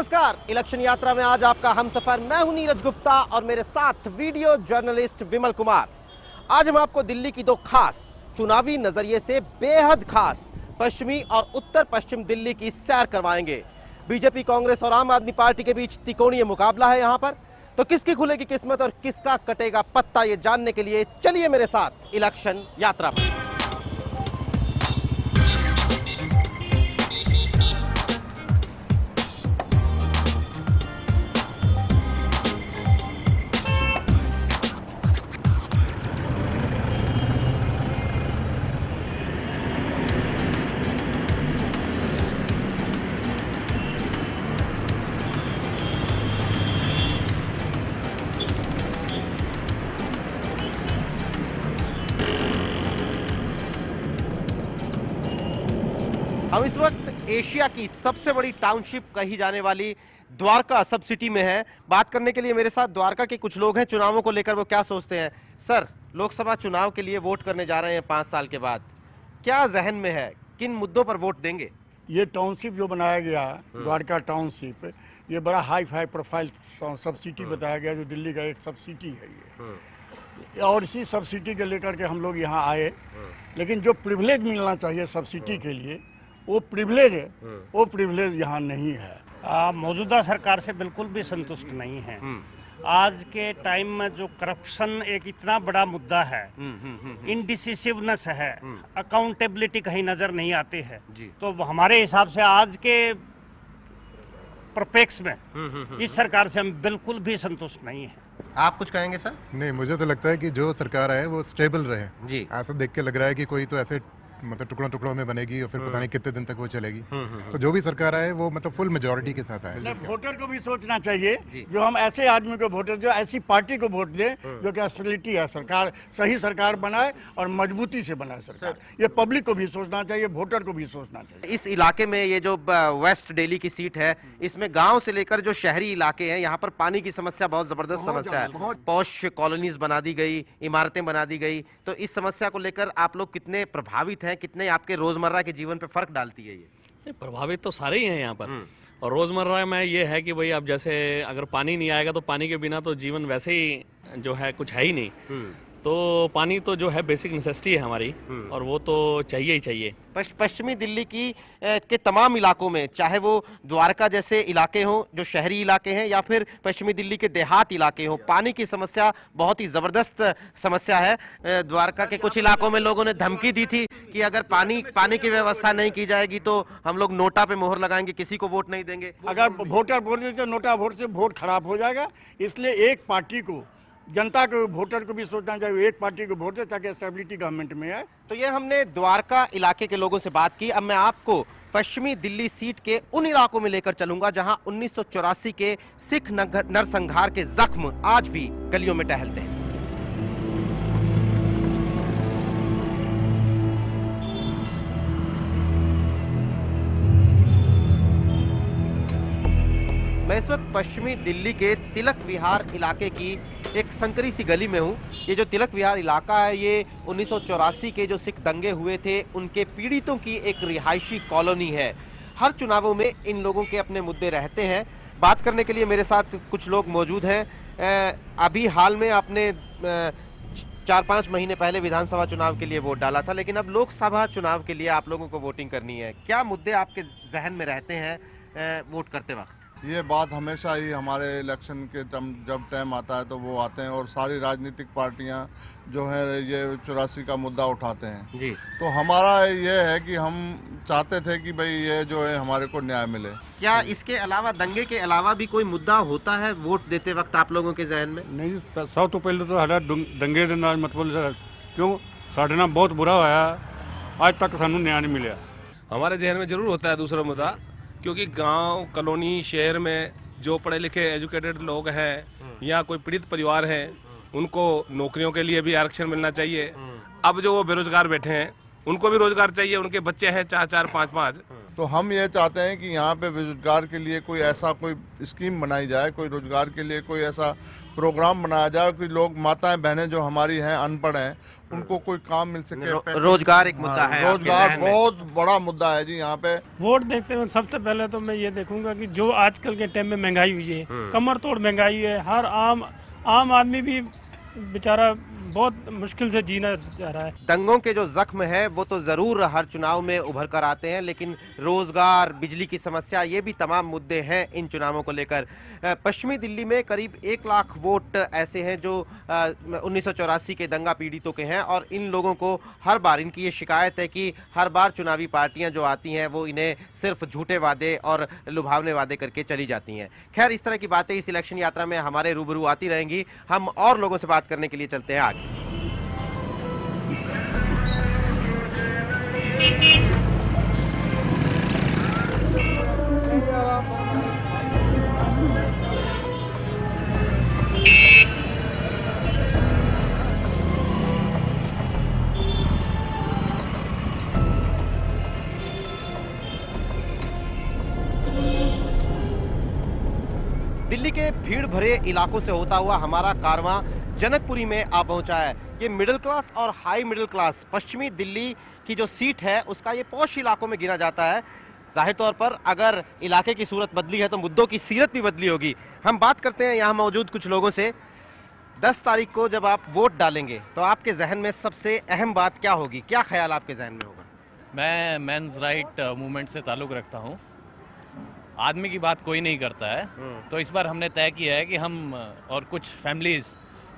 नमस्कार। इलेक्शन यात्रा में आज आपका हमसफर मैं हूं नीरज गुप्ता और मेरे साथ वीडियो जर्नलिस्ट विमल कुमार। आज हम आपको दिल्ली की दो खास, चुनावी नजरिए से बेहद खास पश्चिमी और उत्तर पश्चिम दिल्ली की सैर करवाएंगे। बीजेपी, कांग्रेस और आम आदमी पार्टी के बीच त्रिकोणीय मुकाबला है यहां पर, तो किसकी खुलेगी किस्मत और किसका कटेगा पत्ता, ये जानने के लिए चलिए मेरे साथ इलेक्शन यात्रा पर। हम इस वक्त एशिया की सबसे बड़ी टाउनशिप कही जाने वाली द्वारका सब सिटी में हैं। बात करने के लिए मेरे साथ द्वारका के कुछ लोग हैं, चुनावों को लेकर वो क्या सोचते हैं। सर, लोकसभा चुनाव के लिए वोट करने जा रहे हैं 5 साल के बाद, क्या जहन में है, किन मुद्दों पर वोट देंगे? ये टाउनशिप जो बनाया गया द्वारका टाउनशिप, ये बड़ा हाई प्रोफाइल सब सिटी बताया गया, जो दिल्ली का एक सब सिटी है ये। और इसी सब सिटी के लेकर के हम लोग यहाँ आए, लेकिन जो प्रिविलेज मिलना चाहिए सब सिटी के लिए, वो प्रिविलेज यहाँ नहीं है। मौजूदा सरकार से बिल्कुल भी संतुष्ट नहीं है। आज के टाइम में जो करप्शन एक इतना बड़ा मुद्दा है, इनडिसिसिवनेस है, अकाउंटेबिलिटी कहीं नजर नहीं आती है, तो हमारे हिसाब से आज के परिप्रेक्ष्य में इस सरकार से हम बिल्कुल भी संतुष्ट नहीं है। आप कुछ कहेंगे सर? नहीं, मुझे तो लगता है कि जो सरकार है वो स्टेबल रहे जी। ऐसा देख के लग रहा है कि कोई तो ऐसे मतलब टुकड़ों में बनेगी और फिर पता नहीं कितने दिन तक वो चलेगी। तो जो भी सरकार आए वो मतलब फुल मेजोरिटी के साथ आए। वोटर को भी सोचना चाहिए, जो हम ऐसे आदमी को वोट, जो ऐसी पार्टी को वोट दे जो कि स्टेबिलिटी है, सरकार सही सरकार बनाए और मजबूती से बनाए सरकार। ये पब्लिक को भी सोचना चाहिए, वोटर को भी सोचना चाहिए। इस इलाके में ये जो वेस्ट दिल्ली की सीट है, इसमें गांव से लेकर जो शहरी इलाके हैं, यहाँ पर पानी की समस्या बहुत जबरदस्त समस्या है। पॉश कॉलोनीज बना दी गई, इमारतें बना दी गई, तो इस समस्या को लेकर आप लोग कितने प्रभावित हैं, कितने आपके रोजमर्रा के जीवन पे फर्क डालती है ये? प्रभावित तो सारे ही हैं यहाँ पर। और रोजमर्रा में ये है कि भाई अब जैसे अगर पानी नहीं आएगा तो पानी के बिना तो जीवन वैसे ही जो है कुछ है ही नहीं। तो पानी तो जो है बेसिक नेसेसिटी है हमारी, और वो तो चाहिए ही चाहिए। पश्चिमी दिल्ली की के तमाम इलाकों में, चाहे वो द्वारका जैसे इलाके हों जो शहरी इलाके हैं, या फिर पश्चिमी दिल्ली के देहात इलाके हों, पानी की समस्या बहुत ही जबरदस्त समस्या है। द्वारका के कुछ इलाकों में लोगों ने धमकी दी थी कि अगर पानी की व्यवस्था नहीं की जाएगी तो हम लोग नोटा पे मोहर लगाएंगे, किसी को वोट नहीं देंगे। अगर वोटर वोट देते तो नोटा वोट से वोट खराब हो जाएगा। इसलिए एक पार्टी को, जनता को, वोटर को भी सोचना चाहिए, एक पार्टी को वोट दे ताकि स्टेबिलिटी गवर्नमेंट में है। तो ये हमने द्वारका इलाके के लोगों से बात की। अब मैं आपको पश्चिमी दिल्ली सीट के उन इलाकों में लेकर चलूंगा जहां 1984 के सिख नरसंहार के जख्म आज भी गलियों में टहलते हैं। मैं इस वक्त पश्चिमी दिल्ली के तिलक विहार इलाके की एक संकरी सी गली में हूं। ये जो तिलक विहार इलाका है, ये 1984 के जो सिख दंगे हुए थे उनके पीड़ितों की एक रिहायशी कॉलोनी है। हर चुनावों में इन लोगों के अपने मुद्दे रहते हैं। बात करने के लिए मेरे साथ कुछ लोग मौजूद हैं। अभी हाल में आपने 4-5 महीने पहले विधानसभा चुनाव के लिए वोट डाला था, लेकिन अब लोकसभा चुनाव के लिए आप लोगों को वोटिंग करनी है। क्या मुद्दे आपके जहन में रहते हैं वोट करते वक्त? ये बात हमेशा ही हमारे इलेक्शन के जब टाइम आता है तो वो आते हैं, और सारी राजनीतिक पार्टियां जो है ये 84 का मुद्दा उठाते हैं जी। तो हमारा ये है कि हम चाहते थे कि भाई ये जो है हमारे को न्याय मिले। क्या इसके अलावा, दंगे के अलावा भी कोई मुद्दा होता है वोट देते वक्त आप लोगों के जहन में? नहीं, सब तो पहले तो साडा दंगे दे नाल मतलब क्यों साडे नाल बहुत बुरा होया, आज तक सानू न्याय नहीं मिला। हमारे जहन में जरूर होता है दूसरा मुद्दा, क्योंकि गांव, कॉलोनी, शहर में जो पढ़े लिखे एजुकेटेड लोग हैं या कोई पीड़ित परिवार हैं, उनको नौकरियों के लिए भी आरक्षण मिलना चाहिए। अब जो वो बेरोजगार बैठे हैं उनको भी रोजगार चाहिए, उनके बच्चे हैं 4-4, 5-5, तो हम ये चाहते हैं कि यहाँ पे रोजगार के लिए कोई ऐसा कोई स्कीम बनाई जाए, कोई रोजगार के लिए कोई ऐसा प्रोग्राम बनाया जाए कि लोग माताएं बहनें जो हमारी हैं अनपढ़ हैं उनको कोई काम मिल सके। रोजगार एक मुद्दा है, रोजगार बहुत बड़ा मुद्दा है जी यहाँ पे। वोट देखते हुए सबसे पहले तो मैं ये देखूंगा कि जो आजकल के टाइम में महंगाई हुई है, कमर तोड़ महंगाई है, हर आम आदमी भी बेचारा बहुत मुश्किल से जीना चाह रहा है। दंगों के जो जख्म है वो तो जरूर हर चुनाव में उभर कर आते हैं, लेकिन रोजगार, बिजली की समस्या, ये भी तमाम मुद्दे हैं इन चुनावों को लेकर। पश्चिमी दिल्ली में करीब 1 लाख वोट ऐसे हैं जो 1984 के दंगा पीड़ितों के हैं, और इन लोगों को हर बार इनकी ये शिकायत है कि हर बार चुनावी पार्टियां जो आती हैं वो इन्हें सिर्फ झूठे वादे और लुभावने वादे करके चली जाती हैं। खैर, इस तरह की बातें इस इलेक्शन यात्रा में हमारे रूबरू आती रहेंगी। हम और लोगों से बात करने के लिए चलते हैं आगे। दिल्ली के भीड़ भरे इलाकों से होता हुआ हमारा कारवां जनकपुरी में आ पहुंचा है। ये मिडिल क्लास और हाई मिडिल क्लास पश्चिमी दिल्ली की जो सीट है उसका ये पॉश इलाकों में गिना जाता है। जाहिर तौर पर अगर इलाके की सूरत बदली है तो मुद्दों की सीरत भी बदली होगी। हम बात करते हैं यहाँ मौजूद कुछ लोगों से। 10 तारीख को जब आप वोट डालेंगे तो आपके जहन में सबसे अहम बात क्या होगी? क्या ख्याल आपके जहन में होगा? मैं मेंस राइट मूवमेंट से ताल्लुक़ रखता हूँ। आदमी की बात कोई नहीं करता है, तो इस बार हमने तय किया है कि हम और कुछ फैमिलीज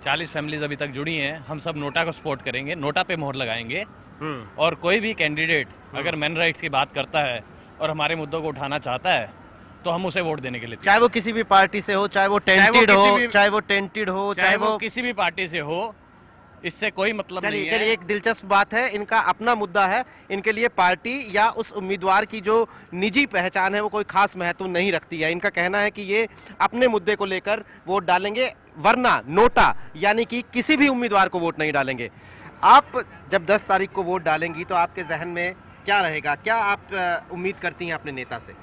40 फैमिलीज अभी तक जुड़ी हैं, हम सब नोटा को सपोर्ट करेंगे, नोटा पे मोहर लगाएंगे। और कोई भी कैंडिडेट अगर मैन राइट्स की बात करता है और हमारे मुद्दों को उठाना चाहता है तो हम उसे वोट देने के लिए, चाहे वो किसी भी पार्टी से हो, चाहे वो टेंटेड हो, चाहे वो किसी भी पार्टी से हो, इससे कोई मतलब नहीं है। एक दिलचस्प बात है, इनका अपना मुद्दा है, इनके लिए पार्टी या उस उम्मीदवार की जो निजी पहचान है वो कोई खास महत्व नहीं रखती है। इनका कहना है कि ये अपने मुद्दे को लेकर वोट डालेंगे, वरना नोटा यानी कि किसी भी उम्मीदवार को वोट नहीं डालेंगे। आप जब 10 तारीख को वोट डालेंगी तो आपके जहन में क्या रहेगा? क्या आप उम्मीद करती हैं अपने नेता से?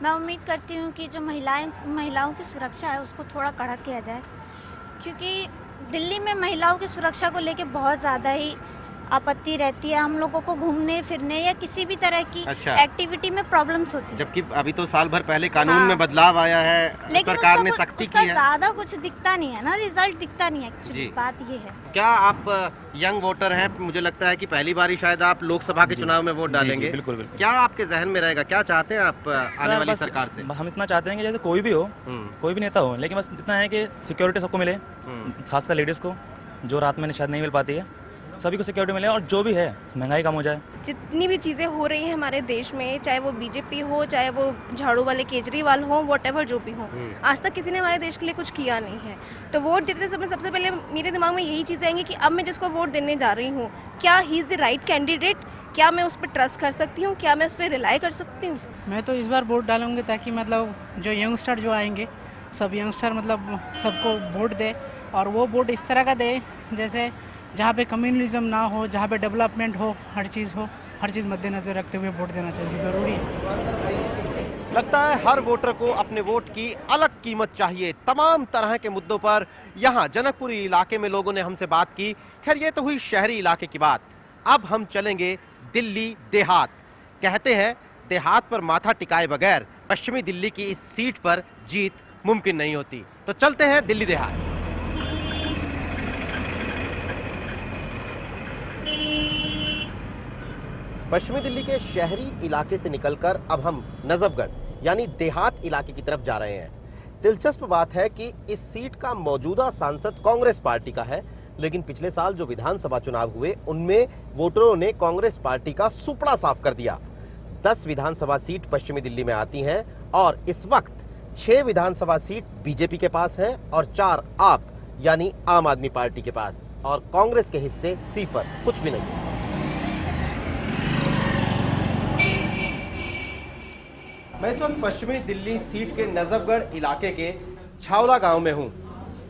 मैं उम्मीद करती हूँ कि जो महिलाओं की सुरक्षा है उसको थोड़ा कड़ा किया जाए, क्योंकि दिल्ली में महिलाओं की सुरक्षा को लेकर बहुत ज्यादा ही आपत्ति रहती है। हम लोगों को घूमने फिरने या किसी भी तरह की एक्टिविटी में प्रॉब्लम्स होती है। जबकि अभी तो साल भर पहले कानून में बदलाव आया है, लेकिन सरकार ने सख्ती की है। ज्यादा कुछ दिखता नहीं है ना, रिजल्ट दिखता नहीं है। एक्चुअली बात ये है। क्या आप यंग वोटर हैं? मुझे लगता है कि पहली बार ही शायद आप लोकसभा के चुनाव में वोट डालेंगे। बिल्कुल बिल्कुल। क्या आपके जहन में रहेगा? क्या चाहते हैं आप आने वाली सरकार से? हम इतना चाहते हैं कि जैसे कोई भी हो, कोई भी नेता हो, लेकिन बस इतना है कि सिक्योरिटी सबको मिले, खासकर लेडीज को जो रात में शायद नहीं मिल पाती है, सभी को सिक्योरिटी मिले, और जो भी है महंगाई कम हो जाए। जितनी भी चीजें हो रही हैं हमारे देश में, चाहे वो बीजेपी हो, चाहे वो झाड़ू वाले केजरीवाल हो, व्हाटएवर जो भी हो, आज तक किसी ने हमारे देश के लिए कुछ किया नहीं है। तो वोट देते समय सबसे पहले मेरे दिमाग में यही चीजें आएंगी कि अब मैं जिसको वोट देने जा रही हूँ, क्या he is the right candidate, क्या मैं उस पर ट्रस्ट कर सकती हूँ, क्या मैं उस पर रिलाई कर सकती हूँ। मैं तो इस बार वोट डालूंगी ताकि मतलब जो यंगस्टर जो आएंगे, सब यंगस्टर मतलब सबको वोट दे, और वो वोट इस तरह का दे जैसे जहाँ पे कम्युनलिज्म ना हो, जहाँ पे डेवलपमेंट हो, हर चीज़ मद्देनजर रखते हुए वोट देना चाहिए, जरूरी है। लगता है हर वोटर को अपने वोट की अलग कीमत चाहिए। तमाम तरह के मुद्दों पर यहाँ जनकपुरी इलाके में लोगों ने हमसे बात की। खैर, ये तो हुई शहरी इलाके की बात। अब हम चलेंगे दिल्ली देहात। कहते हैं देहात पर माथा टिकाए बगैर पश्चिमी दिल्ली की इस सीट पर जीत मुमकिन नहीं होती। तो चलते हैं दिल्ली देहात। पश्चिमी दिल्ली के शहरी इलाके से निकलकर अब हम नजफगढ़ यानी देहात इलाके की तरफ जा रहे हैं। दिलचस्प बात है कि इस सीट का मौजूदा सांसद कांग्रेस पार्टी का है, लेकिन पिछले साल जो विधानसभा चुनाव हुए उनमें वोटरों ने कांग्रेस पार्टी का सुपड़ा साफ कर दिया। 10 विधानसभा सीट पश्चिमी दिल्ली में आती हैं और इस वक्त 6 विधानसभा सीट बीजेपी के पास है और 4 आप यानी आम आदमी पार्टी के पास, और कांग्रेस के हिस्से सिफर, कुछ भी नहीं। मैं इस वक्त पश्चिमी दिल्ली सीट के नजफगढ़ इलाके के छावला गांव में हूं।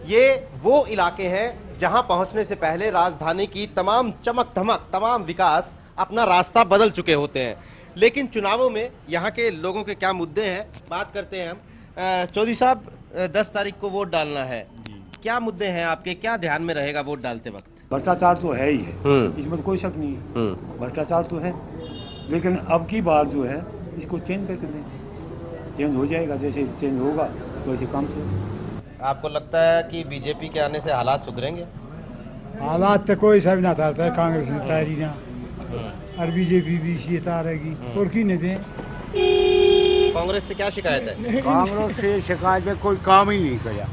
ये वो इलाके हैं जहां पहुंचने से पहले राजधानी की तमाम चमक धमक, तमाम विकास अपना रास्ता बदल चुके होते हैं। लेकिन चुनावों में यहाँ के लोगों के क्या मुद्दे हैं, बात करते हैं हम। चौधरी साहब, 10 तारीख को वोट डालना है, क्या मुद्दे हैं आपके, क्या ध्यान में रहेगा वोट डालते वक्त? भ्रष्टाचार तो है ही है, इसमें तो कोई शक नहीं है, भ्रष्टाचार तो है, लेकिन अब की बार जो है इसको चेंज करके दें, चेंज हो जाएगा, जैसे चेंज होगा वैसे काम चलेगा। आपको लगता है कि बीजेपी के आने से हालात सुधरेंगे? हालात तो कोई सब ना था, कांग्रेस ने तारी ना और बीजेपी भी इसी तारेगी और की नहीं दें। कांग्रेस से क्या शिकायत है? कांग्रेस से शिकायत है, कोई काम ही नहीं किया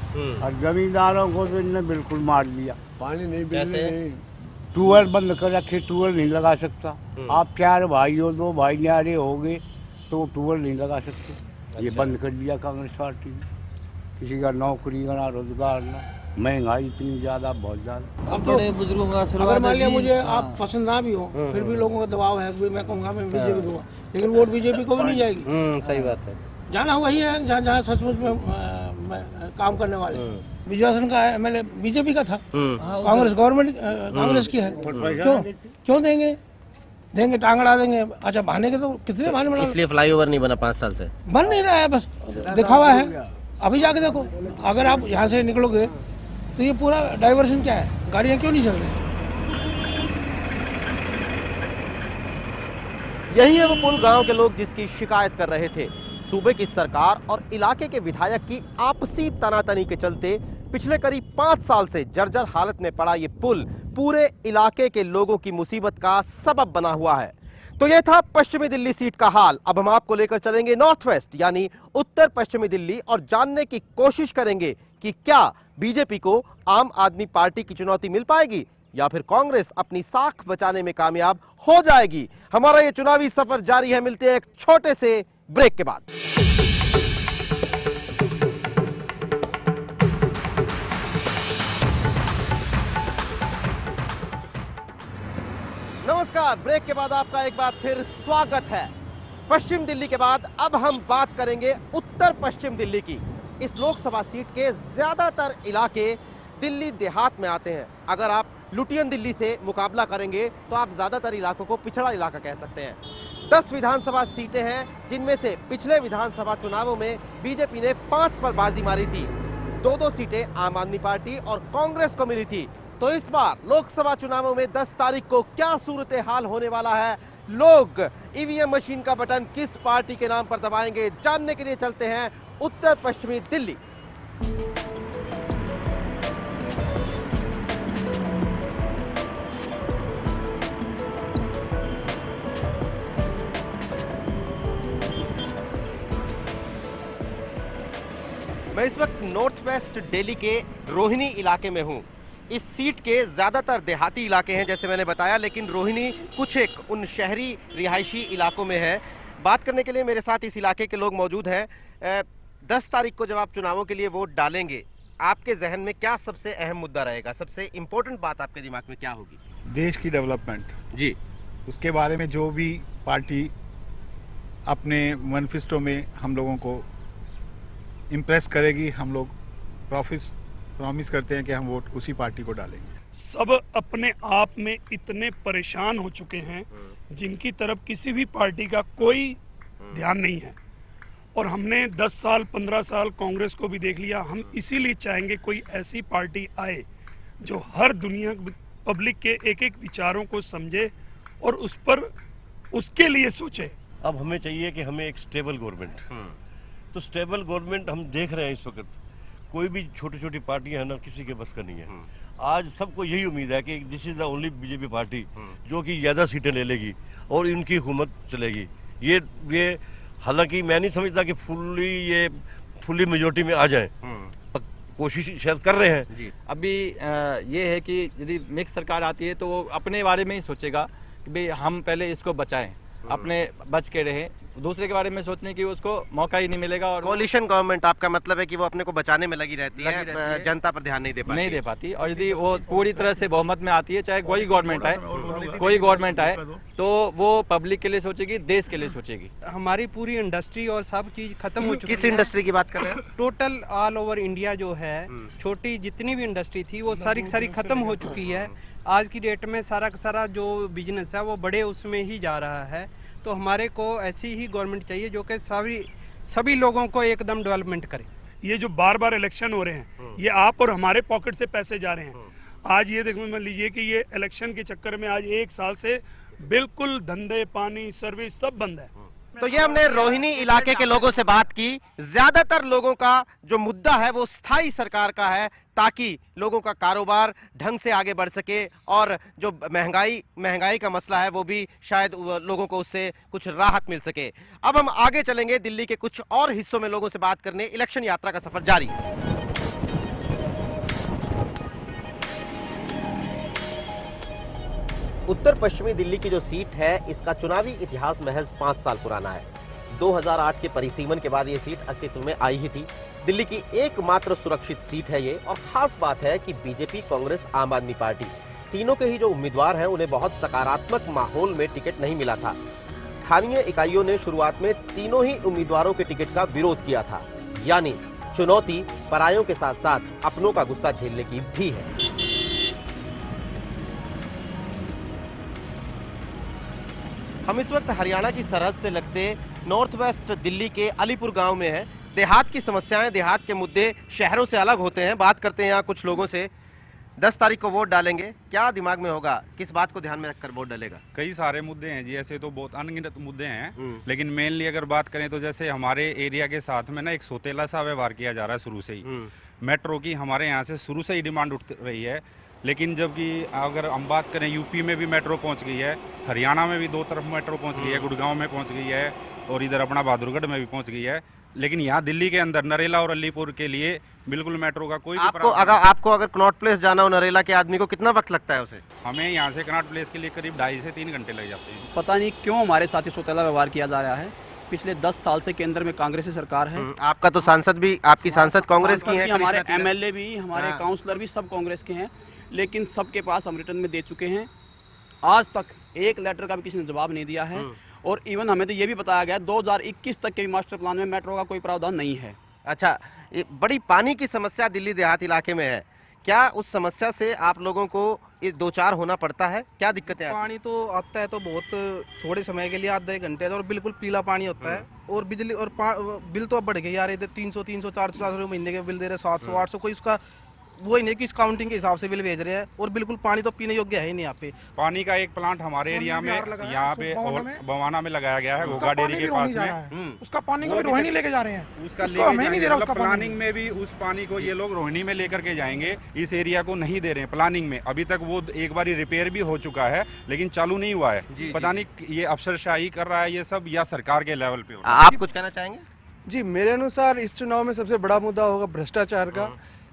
और जमींदारों को तो इन्होंने बिल्कुल मार दिया। पानी नहीं, बिजली, ट्यूबवेल बंद कर रखे, ट्यूबवेल नहीं लगा सकता। आप 4 भाई हो, 2 भाई न्यारे हो गए तो ट्यूबवेल नहीं लगा सकते। ये बंद कर दिया कांग्रेस पार्टी ने। किसी का नौकरी का ना रोजगार ना, महंगाई इतनी ज्यादा, बहुत ज्यादा। अब बड़े बुजुर्गों का अगर मान लिया मुझे आप पसंद ना भी हो, फिर भी लोगों का दबाव है, मैं कहूँगा मैं बीजेपी दूंगा, लेकिन वोट बीजेपी को भी नहीं जाएगी। सही बात है। जाना वही है जहाँ सचमुच में काम करने वाले। विजयासन का एमएलए बीजेपी का था, कांग्रेस गवर्नमेंट कांग्रेस की है, क्यों देंगे? देंगे टांगड़ा देंगे। अच्छा, बहाने के तो कितने बहाने बना, इसलिए फ्लाईओवर नहीं बना 5 साल से, बन नहीं रहा है, बस दिखावा है। अभी जाके देखो, अगर आप यहाँ से निकलोगे तो ये पूरा डाइवर्शन क्या है, गाड़ियाँ क्यों नहीं चल रही? यही है वो पुल गांव के लोग जिसकी शिकायत कर रहे थे। सूबे की सरकार और इलाके के विधायक की आपसी तनातनी के चलते पिछले करीब 5 साल से जर्जर हालत में पड़ा ये पुल पूरे इलाके के लोगों की मुसीबत का सबब बना हुआ है। तो यह था पश्चिमी दिल्ली सीट का हाल। अब हम आपको लेकर चलेंगे नॉर्थ वेस्ट यानी उत्तर पश्चिमी दिल्ली और जानने की कोशिश करेंगे कि क्या बीजेपी को आम आदमी पार्टी की चुनौती मिल पाएगी या फिर कांग्रेस अपनी साख बचाने में कामयाब हो जाएगी। हमारा ये चुनावी सफर जारी है, मिलते हैं एक छोटे से ब्रेक के बाद। नमस्कार, ब्रेक के बाद आपका एक बार फिर स्वागत है। पश्चिम दिल्ली के बाद अब हम बात करेंगे उत्तर पश्चिम दिल्ली की। इस लोकसभा सीट के ज्यादातर इलाके दिल्ली देहात में आते हैं। अगर आप लुटियन दिल्ली से मुकाबला करेंगे तो आप ज्यादातर इलाकों को पिछड़ा इलाका कह सकते हैं। 10 विधानसभा सीटें हैं, जिनमें से पिछले विधानसभा चुनावों में बीजेपी ने 5 पर बाजी मारी थी। 2-2 सीटें आम आदमी पार्टी और कांग्रेस को मिली थी। तो इस बार लोकसभा चुनावों में 10 तारीख को क्या सूरत हाल होने वाला है, लोग ईवीएम मशीन का बटन किस पार्टी के नाम पर दबाएंगे, जानने के लिए चलते हैं उत्तर पश्चिमी दिल्ली। मैं इस वक्त नॉर्थ वेस्ट दिल्ली के रोहिणी इलाके में हूं। इस सीट के ज्यादातर देहाती इलाके हैं जैसे मैंने बताया, लेकिन रोहिणी कुछ एक उन शहरी रिहायशी इलाकों में है। बात करने के लिए मेरे साथ इस इलाके के लोग मौजूद हैं। 10 तारीख को जब आप चुनावों के लिए वोट डालेंगे, आपके जहन में क्या सबसे अहम मुद्दा रहेगा, सबसे इंपॉर्टेंट बात आपके दिमाग में क्या होगी? देश की डेवलपमेंट जी, उसके बारे में जो भी पार्टी अपने मैनिफेस्टो में हम लोगों को इम्प्रेस करेगी, हम लोग प्रॉमिस करते हैं कि हम वोट उसी पार्टी को डालेंगे। सब अपने आप में इतने परेशान हो चुके हैं जिनकी तरफ किसी भी पार्टी का कोई ध्यान नहीं है। और हमने 10 साल 15 साल कांग्रेस को भी देख लिया। हम इसीलिए चाहेंगे कोई ऐसी पार्टी आए जो हर दुनिया पब्लिक के एक एक विचारों को समझे और उस पर उसके लिए सोचे। अब हमें चाहिए कि हमें एक स्टेबल गवर्नमेंट, तो स्टेबल गवर्नमेंट हम देख रहे हैं इस वक्त कोई भी छोटी छोटी पार्टियां है ना, किसी के बस का नहीं है। आज सबको यही उम्मीद है कि this is the only BJP party जो कि ज्यादा सीटें ले लेगी और इनकी हुकूमत चलेगी। ये हालांकि मैं नहीं समझता कि फुल्ली मेजोरिटी में आ जाए, कोशिश शायद कर रहे हैं। अभी ये है कि यदि मिक्स सरकार आती है तो वो अपने बारे में ही सोचेगा कि भाई हम पहले इसको बचाएं, अपने बच के रहे, दूसरे के बारे में सोचने की उसको मौका ही नहीं मिलेगा। और कोलिशन गवर्नमेंट आपका मतलब है कि वो अपने को बचाने में लगी रहती है, जनता पर ध्यान नहीं दे पाती। और यदि वो पूरी तरह से बहुमत में आती है, चाहे कोई गवर्नमेंट आए तो वो पब्लिक के लिए सोचेगी, देश के लिए सोचेगी। हमारी पूरी इंडस्ट्री और सब चीज खत्म हो चुकी है। किस इंडस्ट्री की बात कर रहे हैं? टोटल ऑल ओवर इंडिया जो है, छोटी जितनी भी इंडस्ट्री थी वो सारी खत्म हो चुकी है। आज की डेट में सारा का सारा जो बिजनेस है वो बड़े उसमें ही जा रहा है। तो हमारे को ऐसी ही गवर्नमेंट चाहिए जो कि सभी लोगों को एकदम डेवलपमेंट करे। ये जो बार बार इलेक्शन हो रहे हैं, ये आप और हमारे पॉकेट से पैसे जा रहे हैं। आज ये देखो, मान लीजिए कि ये इलेक्शन के चक्कर में आज 1 साल से बिल्कुल धंधे, पानी, सर्विस सब बंद है। तो ये हमने रोहिणी इलाके के लोगों से बात की। ज्यादातर लोगों का जो मुद्दा है वो स्थायी सरकार का है, ताकि लोगों का कारोबार ढंग से आगे बढ़ सके और जो महंगाई का मसला है वो भी शायद लोगों को उससे कुछ राहत मिल सके। अब हम आगे चलेंगे दिल्ली के कुछ और हिस्सों में लोगों से बात करने। इलेक्शन यात्रा का सफर जारी। उत्तर पश्चिमी दिल्ली की जो सीट है, इसका चुनावी इतिहास महज 5 साल पुराना है। 2008 के परिसीमन के बाद ये सीट अस्तित्व में आई ही थी। दिल्ली की एकमात्र सुरक्षित सीट है ये, और खास बात है कि बीजेपी, कांग्रेस, आम आदमी पार्टी तीनों के ही जो उम्मीदवार हैं उन्हें बहुत सकारात्मक माहौल में टिकट नहीं मिला था। स्थानीय इकाइयों ने शुरुआत में तीनों ही उम्मीदवारों के टिकट का विरोध किया था। यानी चुनौती परायों के साथ साथ अपनों का गुस्सा झेलने की भी है। हम इस वक्त हरियाणा की सरहद से लगते नॉर्थ वेस्ट दिल्ली के अलीपुर गांव में हैं। देहात की समस्याएं, देहात के मुद्दे शहरों से अलग होते हैं। बात करते हैं यहाँ कुछ लोगों से। 10 तारीख को वोट डालेंगे, क्या दिमाग में होगा, किस बात को ध्यान में रखकर वोट डालेगा? कई सारे मुद्दे हैं जी, ऐसे तो बहुत अनगिनत मुद्दे हैं, लेकिन मेनली अगर बात करें तो जैसे हमारे एरिया के साथ में ना एक सौतेला सा व्यवहार किया जा रहा है शुरू से ही। मेट्रो की हमारे यहाँ से शुरू से ही डिमांड उठ रही है, लेकिन जबकि अगर हम बात करें यूपी में भी मेट्रो पहुंच गई है, हरियाणा में भी 2 तरफ मेट्रो पहुंच गई है, गुड़गांव में पहुंच गई है और इधर अपना बहादुरगढ़ में भी पहुंच गई है, लेकिन यहाँ दिल्ली के अंदर नरेला और अलीपुर के लिए बिल्कुल मेट्रो का कोई आपको अगर कनॉट प्लेस जाना हो नरेला के आदमी को कितना वक्त लगता है उसे? हमें यहाँ से कनॉट प्लेस के लिए करीब 2.5 से 3 घंटे लग जाते हैं। पता नहीं क्यों हमारे साथ सौतेला व्यवहार किया जा रहा है। पिछले 10 साल से केंद्र में कांग्रेस की सरकार है। आपका तो सांसद भी, आपकी सांसद कांग्रेस की है, हमारे एमएलए भी, हमारे काउंसलर भी सब कांग्रेस के हैं, लेकिन सबके पास हम रिटर्न में दे चुके हैं। आज तक एक लेटर का भी किसी ने जवाब नहीं दिया है। और इवन हमें तो ये भी बताया गया 2021 तक के मास्टर प्लान में मेट्रो का कोई प्रावधान नहीं है। अच्छा, बड़ी पानी की समस्या दिल्ली देहात इलाके में है, क्या उस समस्या से आप लोगों को 2-4 होना पड़ता है? क्या दिक्कतें हैं? पानी तो आता है तो बहुत थोड़े समय के लिए, आधे घंटे और बिल्कुल पीला पानी होता है। और बिजली और बिल तो अब बढ़ गए यार, 300, 400 रुपए महीने के बिल दे रहे, 700, 800, कोई उसका वो ही नहीं कि इस काउंटिंग के हिसाब से बिल भेज रहे हैं। और बिल्कुल पानी तो पीने योग्य है ही नहीं यहाँ पे। पानी का एक प्लांट हमारे एरिया में यहाँ पे बवाना में लगाया गया है, घोगा डेयरी के पास में। उसका पानी को रोहिणी लेके जा रहे हैं, उसका हमें नहीं दे रहा। प्लानिंग में भी उस पानी को ये लोग रोहिणी में लेकर के जाएंगे, इस एरिया को नहीं दे रहे हैं प्लानिंग में। अभी तक वो एक बार रिपेयर भी हो चुका है, लेकिन चालू नहीं हुआ है। पता नहीं ये अफसरशाही कर रहा है ये सब, या सरकार के लेवल पे। आप कुछ कहना चाहेंगे? जी, मेरे अनुसार इस चुनाव में सबसे बड़ा मुद्दा होगा भ्रष्टाचार का।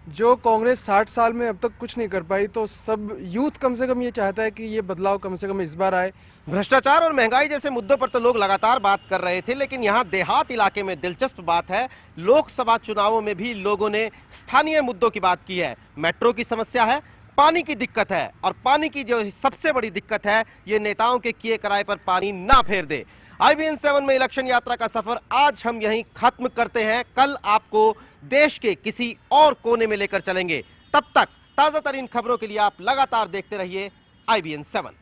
जो कांग्रेस 60 साल में अब तक कुछ नहीं कर पाई, तो सब यूथ कम से कम ये चाहता है कि ये बदलाव कम से कम इस बार आए। भ्रष्टाचार और महंगाई जैसे मुद्दों पर तो लोग लगातार बात कर रहे थे, लेकिन यहाँ देहात इलाके में दिलचस्प बात है, लोकसभा चुनावों में भी लोगों ने स्थानीय मुद्दों की बात की है। मेट्रो की समस्या है, पानी की दिक्कत है, और पानी की जो सबसे बड़ी दिक्कत है, ये नेताओं के किए कराए पर पानी ना फेर दे। IBN 7 में इलेक्शन यात्रा का सफर आज हम यहीं खत्म करते हैं। कल आपको देश के किसी और कोने में लेकर चलेंगे। तब तक ताजा तरीन खबरों के लिए आप लगातार देखते रहिए IBN 7।